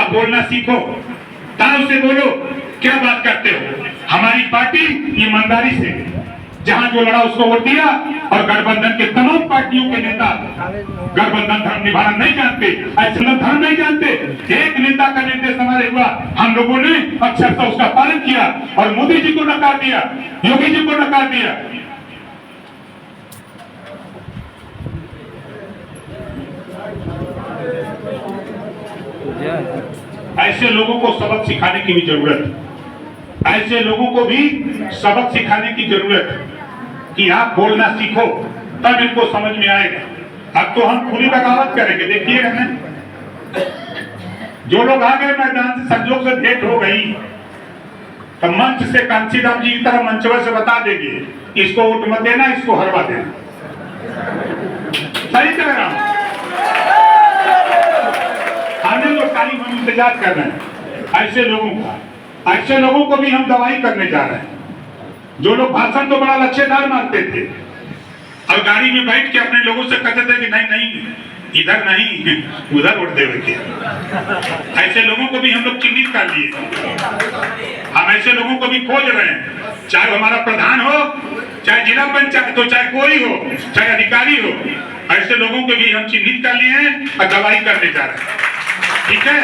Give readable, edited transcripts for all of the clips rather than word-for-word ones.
आप बोलना सीखो, ताव से बोलो, क्या बात करते हो। हमारी पार्टी ईमानदारी से जहां जो लड़ा उसको वोट दिया, और गठबंधन के तमाम पार्टियों के नेता गठबंधन धर्म निभाना नहीं जानते, ऐसे धर्म नहीं जानते। एक नेता का निर्देश हमारे हुआ, हम लोगों ने अक्षरशः उसका पालन किया और मोदी जी को नकार दिया, योगी जी को नकार दिया। ऐसे लोगों को सबक सिखाने की भी जरूरत है, ऐसे लोगों को भी सबक सिखाने की जरूरत है कि आप बोलना सीखो, तब इनको समझ में आएगा। अब तो हम खुली बगावत करेंगे, देखिएगा ना, जो लोग आ गए मैदान से, संजोग से भेंट हो गई, तो मंच से कांशीराम जी की तरह मंचवर से बता देंगे, इसको वोट मत देना, इसको हरवा देना। सही कह रहा हूं, आने लो टाइम, हम इंतजार कर रहे हैं ऐसे लोगों का। ऐसे लोगों को भी हम दवाई करने जा रहे हैं, जो लोग भाषण तो बड़ा लच्छेदार मारते थे और गाड़ी में बैठ के अपने लोगों से कहते थे कि नहीं नहीं इधर नहीं उधर वोट देवे के। ऐसे लोगों को भी हम लोग चिन्हित कर लिए, हम ऐसे लोगों को भी खोज रहे हैं, चाहे हमारा प्रधान हो, चाहे जिला पंचायत हो, चाहे कोई हो, चाहे अधिकारी हो, ऐसे लोगों को भी हम चिन्हित कर लिए हैं और दवाई करने जा रहे हैं। ठीक है,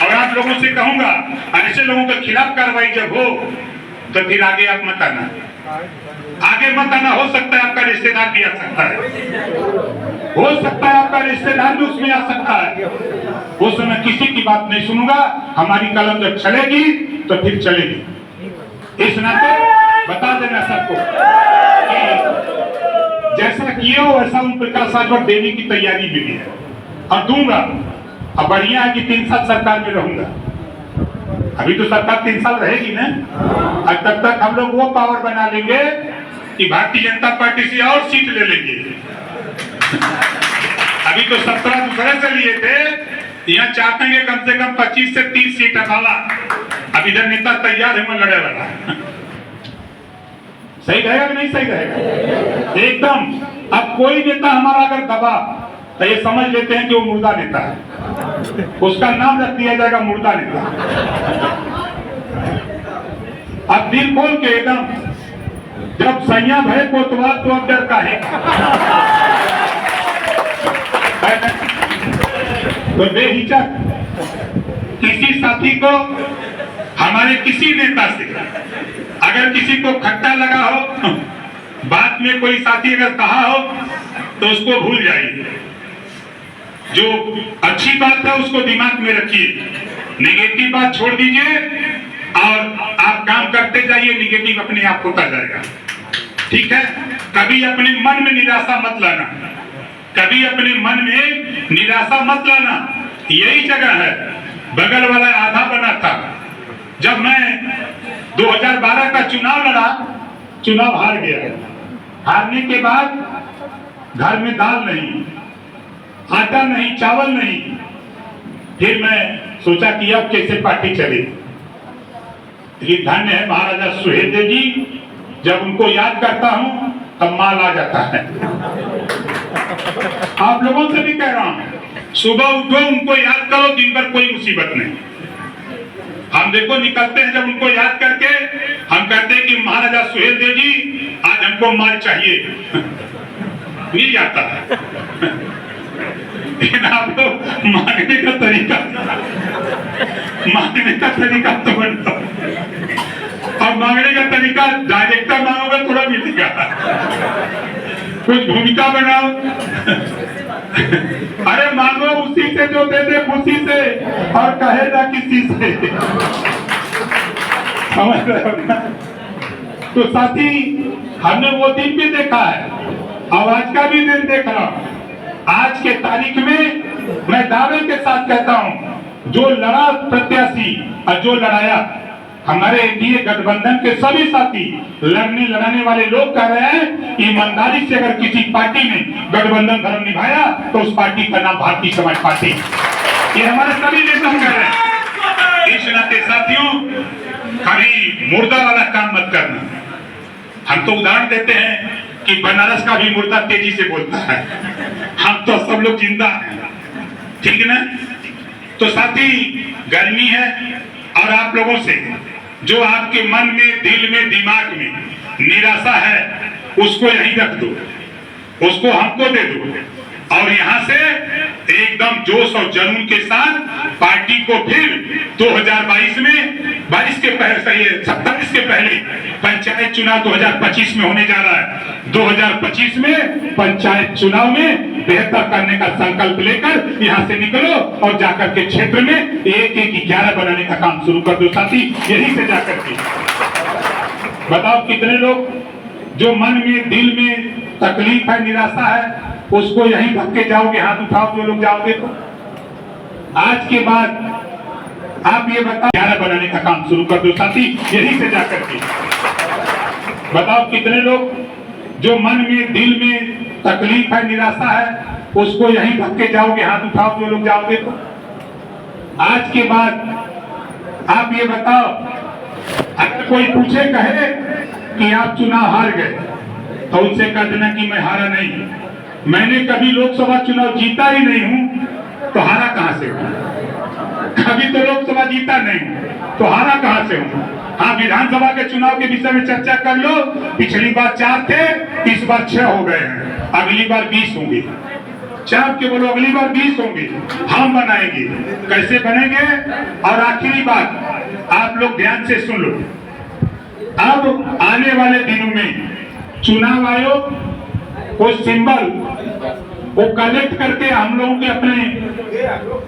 और आप लोगों से कहूंगा, ऐसे लोगों के खिलाफ कार्रवाई जब हो तो फिर आगे आप मत आना, आगे मत आना। हो सकता है आपका रिश्तेदार भी आ सकता है, हो सकता है आपका रिश्तेदार भी उसमें आ सकता है। उस समय किसी की बात नहीं सुनूंगा, हमारी कलम जब चलेगी तो फिर चलेगी। इस नाते बता देना सबको कि जैसा किए हो वैसा उन प्रकाश राजभर देने की तैयारी मिली है और दूंगा। अब बढ़िया है कि 3 साल सरकार में रहूंगा, अभी तो सरकार 3 साल रहेगी ना, और तब तक हम लोग वो पावर बना लेंगे कि भारतीय जनता पार्टी से और सीट ले लेंगे। अभी तो 17 दूसरे से लिए थे, यहाँ चाहते हैं कम से कम 25 से 30 सीट वाला। अब इधर नेता तैयार है लड़े वाला। सही रहेगा कि नहीं सही रहेगा? एकदम। अब कोई नेता हमारा अगर दबा तो ये समझ लेते हैं कि वो मुर्दा नेता है, उसका नाम रख दिया जाएगा मुर्दा नेता। अब दिल खोल के एकदम, जब सैया भय कोतवाल तो अब डर का है तो बेहिचक किसी साथी को, हमारे किसी नेता से अगर किसी को खट्टा लगा हो, बात में कोई साथी अगर कहा हो तो उसको भूल जाइए। जो अच्छी बात है उसको दिमाग में रखिए, नेगेटिव बात छोड़ दीजिए और आप काम करते जाइए, नेगेटिव अपने आप होता जाएगा। ठीक है, कभी अपने मन में निराशा मत लाना, कभी अपने मन में निराशा मत लाना। यही जगह है, बगल वाला आधा बना था। जब मैं 2012 का चुनाव लड़ा, चुनाव हार गया। हारने के बाद घर में दाल नहीं, आटा नहीं, चावल नहीं। फिर मैं सोचा कि अब कैसे पार्टी चले। लेकिन धन्य है महाराजा सुहेलदेव जी, जब उनको याद करता हूं तब माल आ जाता है। आप लोगों से भी कह रहा हूं, सुबह उठो, उनको याद करो, दिन भर कोई मुसीबत नहीं। हम देखो निकलते हैं, जब उनको याद करके हम कहते हैं कि महाराजा सुहेलदेव जी आज हमको माल चाहिए, मिल जाता है। लेकिन आप लोग मांगने का तरीका तो बनता, और मांगने का तरीका डायरेक्टर मांगोगे थोड़ा मिलेगा, कुछ भूमिका बनाओ। अरे मांगो उसी से जो दे दे खुशी से और कहे ना किसी से। समझ रहे हो ना? तो साथी, हमने वो दिन भी देखा है और आज का भी दिन देख रहा हूं। आज के तारीख में मैं दावे के साथ कहता हूं, जो लड़ा प्रत्याशी और जो लड़ाया, हमारे एनडीए गठबंधन के सभी साथी, लड़ने वाले लोग कह रहे हैं, ईमानदारी से अगर किसी पार्टी ने गठबंधन धर्म निभाया तो उस पार्टी का नाम भारतीय समाज पार्टी। ये हमारे सभी नेता कह रहे हैं। इस नाते साथियों, कभी मुर्दा वाला काम मत करना। हम तो उदाहरण देते हैं कि बनारस का भी मुर्दा तेजी से बोलता है, हम तो सब लोग जिंदा हैं। ठीक ना? तो साथी गर्मी है और आप लोगों से जो आपके मन में, दिल में, दिमाग में निराशा है उसको यहीं रख दो, उसको हमको दे दो और यहाँ से एकदम जोश और जुनून के साथ पार्टी को फिर 2022 में 22 के पहले 27 के पहले पंचायत चुनाव 2025 में होने जा रहा है। 2025 में पंचायत चुनाव में बेहतर करने का संकल्प लेकर यहाँ से निकलो और जाकर के क्षेत्र में 1-1-11 बनाने का काम शुरू कर दो साथी। यहीं से जाकर के बताओ कितने लोग जो मन में, दिल में तकलीफ है, निराशा है, उसको यहीं धक्के जाओगे। हाथ उठाओ जो लोग जाओगे। तो आज के बाद आप ये बताओ 11 बनाने का काम शुरू कर दो साथी। यहीं से जाकर के बताओ कितने लोग जो मन में, दिल में तकलीफ है, निराशा है, उसको यहीं धक्के जाओगे। हाथ उठाओ जो लोग जाओगे। तो आज के बाद आप ये बताओ, अगर कोई पूछे कहे कि आप चुनाव हार गए तो उनसे कह देना कि मैं हारा नहीं, मैंने कभी लोकसभा चुनाव जीता ही नहीं हूं, तो हारा कहां से हूं? कभी तो लोकसभा जीता नहीं हूं, तो हारा कहां से हूं? हाँ, विधानसभा के चुनाव के विषय में चर्चा कर लो। पिछली बार 4 थे, इस बार 6 हो गए हैं, अगली बार 20 होंगे। 4 के बोलो, अगली बार 20 होंगे। हम बनाएंगे, कैसे बनेंगे? और आखिरी बात आप लोग ध्यान से सुन लो, अब आने वाले दिनों में चुनाव आयोग वो सिंबल वो कलेक्ट करके हम लोगों के अपने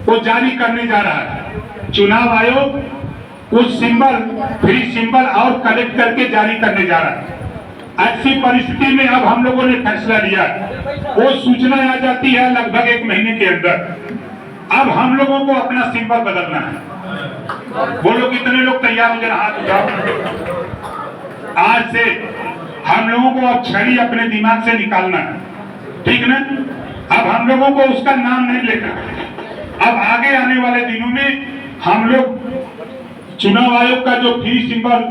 वो जारी करने जा रहा है। चुनाव आयोग उस सिंबल, फ्री सिंबल और कलेक्ट करके जारी करने जा रहा है। ऐसी परिस्थिति में अब हम लोगों ने फैसला लिया, वो सूचना आ जाती है लगभग 1 महीने के अंदर। अब हम लोगों को अपना सिंबल बदलना है। बोलो कितने लोग तैयार हो? जरा हाथ उठाओ। आज से हम लोगों को अब छड़ी अपने दिमाग से निकालना है, ठीक ना? अब हम लोगों को उसका नाम नहीं लेना। अब आगे आने वाले दिनों में हम लोग चुनाव आयोग का जो फ्री सिंबल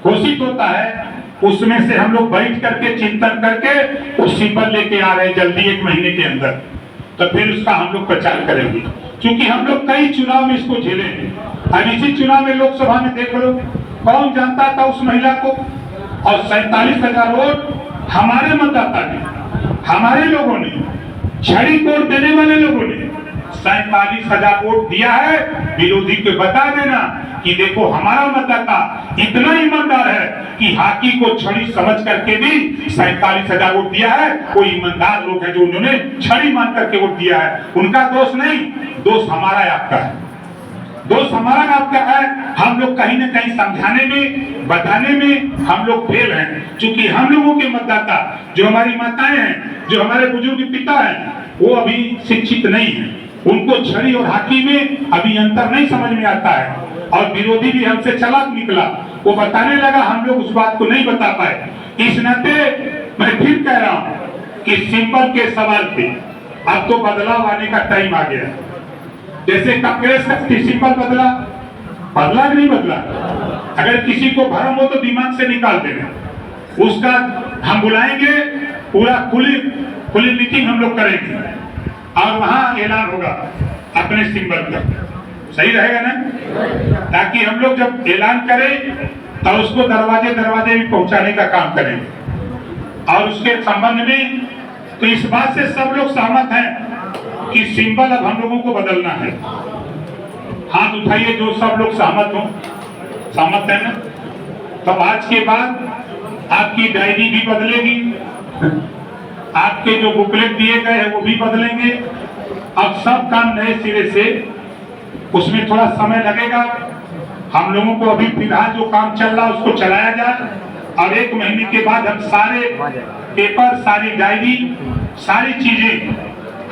घोषित होता है उसमें से हम लोग बैठ करके चिंतन करके उस सिंबल लेके आ रहे हैं जल्दी 1 महीने के अंदर। तो फिर उसका हम लोग प्रचार करेंगे, क्योंकि हम लोग कई चुनाव में इसको झेले हैं। अब इसी चुनाव में लोकसभा में देख लो, कौन जानता था उस महिला को? और 47,000 वोट हमारे मतदाता ने, हमारे लोगों ने, छड़ी कोड देने वाले लोगों ने 47,000 वोट दिया है। विरोधी को बता देना कि देखो हमारा मतदाता इतना ईमानदार है कि हाकी को छड़ी समझ करके भी 47,000 वोट दिया है। कोई ईमानदार लोग हैं जो उन्होंने छड़ी मान करके वोट दिया है। उनका दोष नहीं, दोष हमारा आपका है, दोस्त हमारा आपका है। हम लोग कहीं ना कहीं समझाने में, बताने में हम लोग फेल हैं, क्योंकि हम लोगों के मतदाता, जो हमारी माताएं हैं, जो हमारे बुजुर्ग पिता हैं, वो अभी शिक्षित नहीं है। उनको छड़ी और हाकी में अभी अंतर नहीं समझ में आता है। और विरोधी भी हमसे चालाक निकला, वो बताने लगा, हम लोग उस बात को नहीं बता पाए। इस नाते मैं फिर कह रहा हूँ कि सिंबल के सवाल पे अब तो बदलाव आने का टाइम आ गया। जैसे कांग्रेस का सिंबल बदला कि नहीं बदला? अगर किसी को भ्रम हो तो दिमाग से निकाल देना। उसका हम बुलाएंगे, पूरा खुली मीटिंग हम लोग करेंगे और वहां ऐलान होगा अपने सिंबल का। सही रहेगा ना? ताकि हम लोग जब ऐलान करें तो उसको दरवाजे भी पहुंचाने का काम करेंगे। और उसके संबंध में तो इस बात से सब लोग सहमत हैं कि सिंबल अब हम लोगों को बदलना है। हाथ उठाइए जो सब लोग सहमत हो। सहमत है ना? तो आज के बाद आपकी डायरी भी बदलेगी, आपके जो बुकलेट दिए गए हैं वो भी बदलेंगे। अब सब काम नए सिरे से, उसमें थोड़ा समय लगेगा। हम लोगों को अभी फिलहाल जो काम चल रहा है उसको चलाया जाए और 1 महीने के बाद हम सारे पेपर, सारी डायरी, सारी चीजें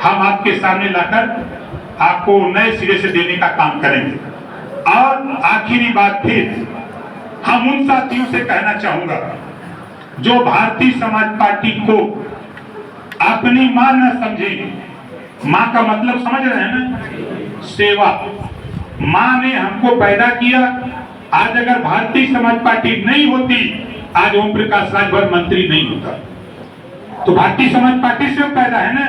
हम आपके सामने लाकर आपको नए सिरे से देने का काम करेंगे। और आखिरी बात फिर हम उन साथियों से कहना चाहूंगा जो भारतीय समाज पार्टी को अपनी मां न समझे। मां का मतलब समझ रहे हैं ना? सेवा। मां ने हमको पैदा किया। आज अगर भारतीय समाज पार्टी नहीं होती, आज ओम प्रकाश राजभर मंत्री नहीं होता। तो भारतीय समाज पार्टी से पैदा है ना,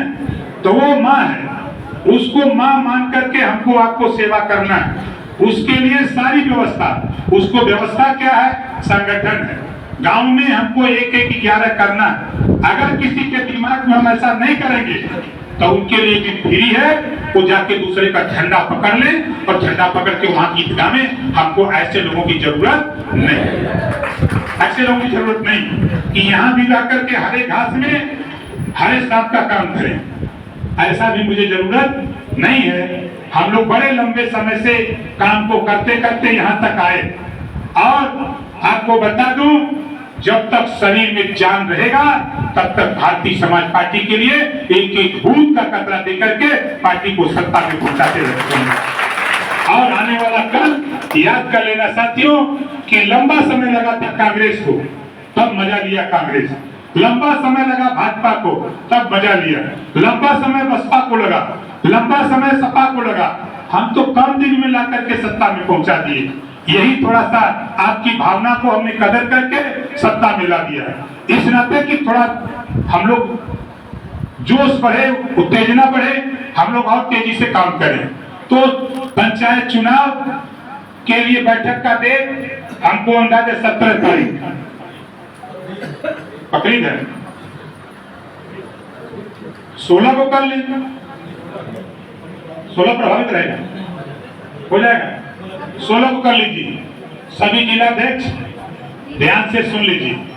तो वो मां है। उसको मां मान करके हमको आपको सेवा करना है। उसके लिए सारी व्यवस्था, उसको व्यवस्था क्या है? संगठन है। गांव में हमको 1-1-11 करना है। अगर किसी के दिमाग में हम ऐसा नहीं करेंगे तो उनके लिए भी फ्री है, वो जाके दूसरे का झंडा पकड़ ले और झंडा पकड़ के वहां की ईदगाह में। हमको ऐसे लोगों की जरूरत नहीं, ऐसे लोगों की जरूरत नहीं कि यहाँ भी जाकर के हरे घास में हरे सांप का काम करें। ऐसा भी मुझे जरूरत नहीं है। हम लोग बड़े लंबे समय से काम को करते करते यहाँ तक आए, और आपको बता दूं, जब तक शरीर में जान रहेगा तब तक भारतीय समाज पार्टी के लिए एक-एक बूंद का कतरा देकर के पार्टी को सत्ता में पहुंचाते रहेंगे। और आने वाला कल याद कर लेना साथियों कि लंबा समय लगा था कांग्रेस को, तब मजा लिया कांग्रेस। लंबा समय लगा भाजपा को, तब मजा लिया। लंबा समय बसपा को लगा, लंबा समय सपा को लगा। हम तो कम दिन में ला करके सत्ता में पहुंचा दिए। यही थोड़ा सा आपकी भावना को हमने कदर करके सत्ता में ला दिया है। इस नाते कि थोड़ा हम लोग जोश बढ़े, उत्तेजना बढ़े, हम लोग और तेजी से काम करें। तो पंचायत चुनाव के लिए बैठक का डेट हमको अंदाजा 17 तारीख पकड़ी है। 16 को कर लेंगे, 16 प्रभावित रहेगा, हो जाएगा। 16 को कर लीजिए। सभी जिलाध्यक्ष ध्यान से सुन लीजिए।